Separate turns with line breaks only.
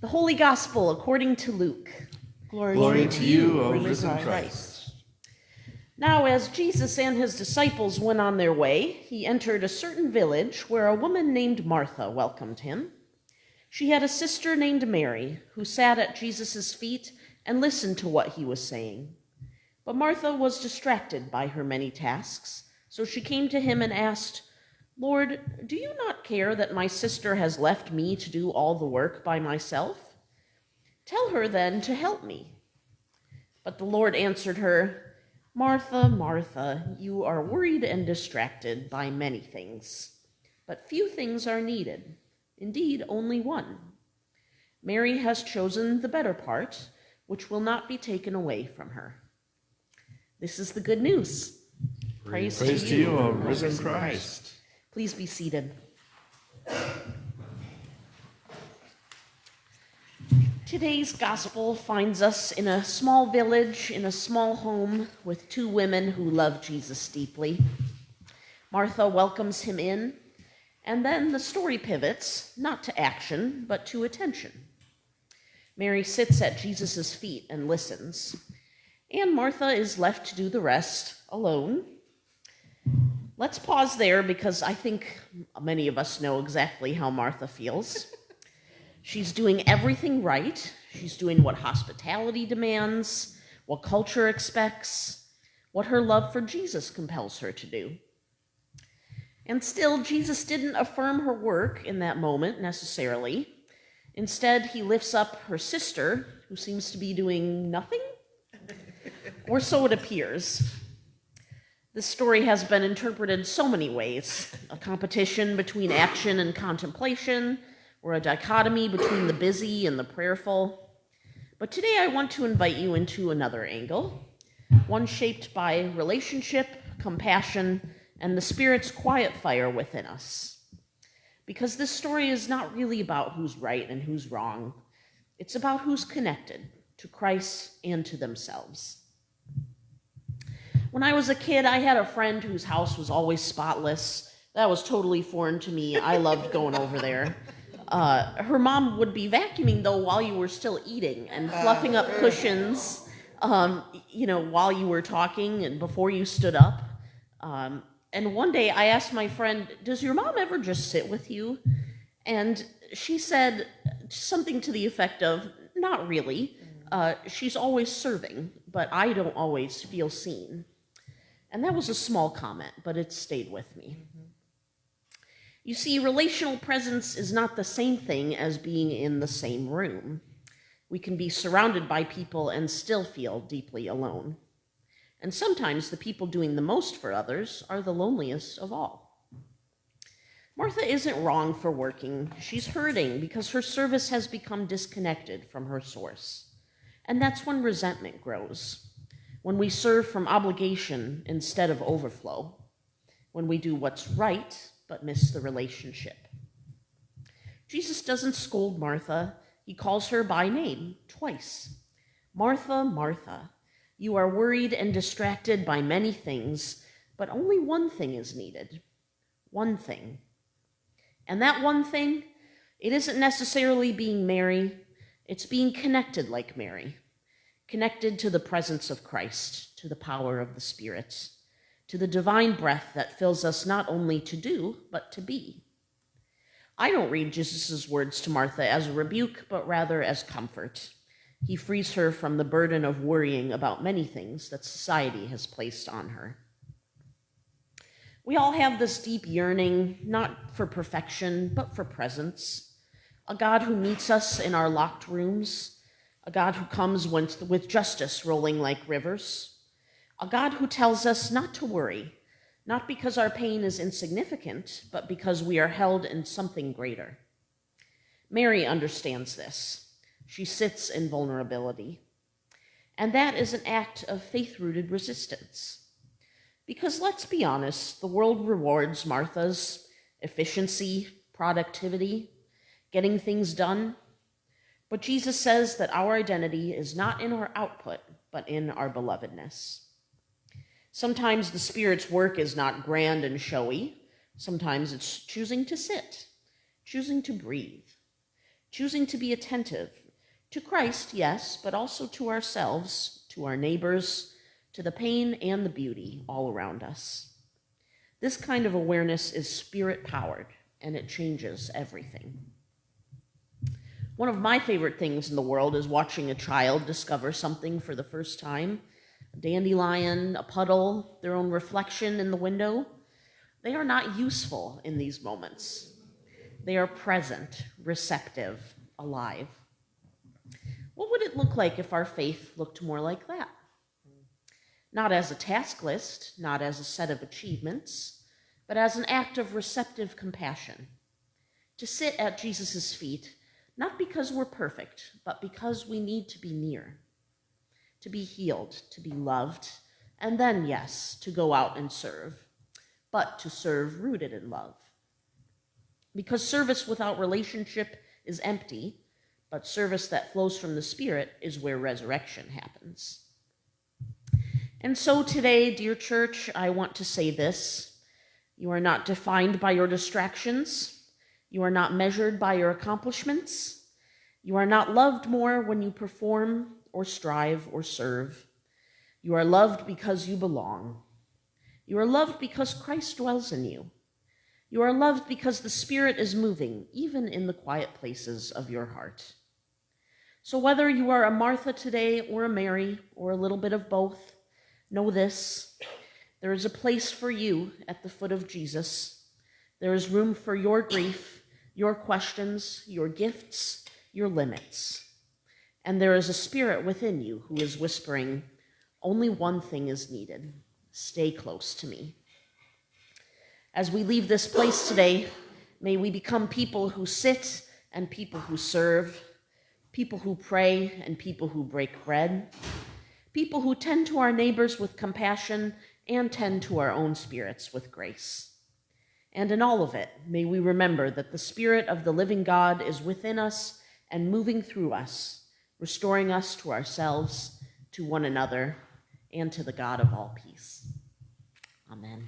The Holy Gospel according to Luke.
Glory to you, O risen Christ.
Now, as Jesus and his disciples went on their way, he entered a certain village where a woman named Martha welcomed him. She had a sister named Mary, who sat at Jesus' feet and listened to what he was saying. But Martha was distracted by her many tasks, so she came to him and asked, "Lord, do you not care that my sister has left me to do all the work by myself? Tell her then to help me." But the Lord answered her, "Martha, Martha, you are worried and distracted by many things, but few things are needed. Indeed, only one. Mary has chosen the better part, which will not be taken away from her." This is the good news. Praise to you,
O risen Christ.
Please be seated. Today's gospel finds us in a small village, in a small home, with two women who love Jesus deeply. Martha welcomes him in, and then the story pivots, not to action, but to attention. Mary sits at Jesus' feet and listens, and Martha is left to do the rest alone. Let's pause there because I think many of us know exactly how Martha feels. She's doing everything right. She's doing what hospitality demands, what culture expects, what her love for Jesus compels her to do. And still, Jesus didn't affirm her work in that moment necessarily. Instead, he lifts up her sister, who seems to be doing nothing, or so it appears. This story has been interpreted so many ways: a competition between action and contemplation, or a dichotomy between the busy and the prayerful. But today I want to invite you into another angle, one shaped by relationship, compassion, and the Spirit's quiet fire within us. Because this story is not really about who's right and who's wrong. It's about who's connected to Christ and to themselves. When I was a kid, I had a friend whose house was always spotless. That was totally foreign to me. I loved going over there. Her mom would be vacuuming, though, while you were still eating and fluffing up cushions, while you were talking and before you stood up. And one day I asked my friend, "Does your mom ever just sit with you?" And she said something to the effect of, "Not really. She's always serving, but I don't always feel seen." And that was a small comment, but it stayed with me. You see, relational presence is not the same thing as being in the same room. We can be surrounded by people and still feel deeply alone. And sometimes the people doing the most for others are the loneliest of all. Martha isn't wrong for working. She's hurting because her service has become disconnected from her source. And that's when resentment grows, when we serve from obligation instead of overflow, when we do what's right but miss the relationship. Jesus doesn't scold Martha. He calls her by name twice. "Martha, Martha, you are worried and distracted by many things, but only one thing is needed. One thing. And that one thing, it isn't necessarily being Mary. It's being connected like Mary, connected to the presence of Christ, to the power of the Spirit, to the divine breath that fills us not only to do, but to be." I don't read Jesus' words to Martha as a rebuke, but rather as comfort. He frees her from the burden of worrying about many things that society has placed on her. We all have this deep yearning, not for perfection, but for presence. A God who meets us in our locked rooms, a God who comes with justice rolling like rivers, a God who tells us not to worry, not because our pain is insignificant, but because we are held in something greater. Mary understands this. She sits in vulnerability. And that is an act of faith-rooted resistance. Because let's be honest, the world rewards Martha's efficiency, productivity, getting things done. But Jesus says that our identity is not in our output, but in our belovedness. Sometimes the Spirit's work is not grand and showy. Sometimes it's choosing to sit, choosing to breathe, choosing to be attentive to Christ, yes, but also to ourselves, to our neighbors, to the pain and the beauty all around us. This kind of awareness is spirit-powered, and it changes everything. One of my favorite things in the world is watching a child discover something for the first time. A dandelion, a puddle, their own reflection in the window. They are not useful in these moments. They are present, receptive, alive. What would it look like if our faith looked more like that? Not as a task list, not as a set of achievements, but as an act of receptive compassion. To sit at Jesus' feet, not because we're perfect, but because we need to be near, to be healed, to be loved, and then, yes, to go out and serve, but to serve rooted in love. Because service without relationship is empty, but service that flows from the Spirit is where resurrection happens. And so today, dear church, I want to say this. You are not defined by your distractions. You are not measured by your accomplishments. You are not loved more when you perform or strive or serve. You are loved because you belong. You are loved because Christ dwells in you. You are loved because the Spirit is moving, even in the quiet places of your heart. So whether you are a Martha today or a Mary or a little bit of both, know this: there is a place for you at the foot of Jesus. There is room for your grief, your questions, your gifts, your limits. And there is a Spirit within you who is whispering, only one thing is needed: stay close to me. As we leave this place today, may we become people who sit and people who serve, people who pray and people who break bread, people who tend to our neighbors with compassion and tend to our own spirits with grace. And in all of it, may we remember that the Spirit of the living God is within us and moving through us, restoring us to ourselves, to one another, and to the God of all peace. Amen.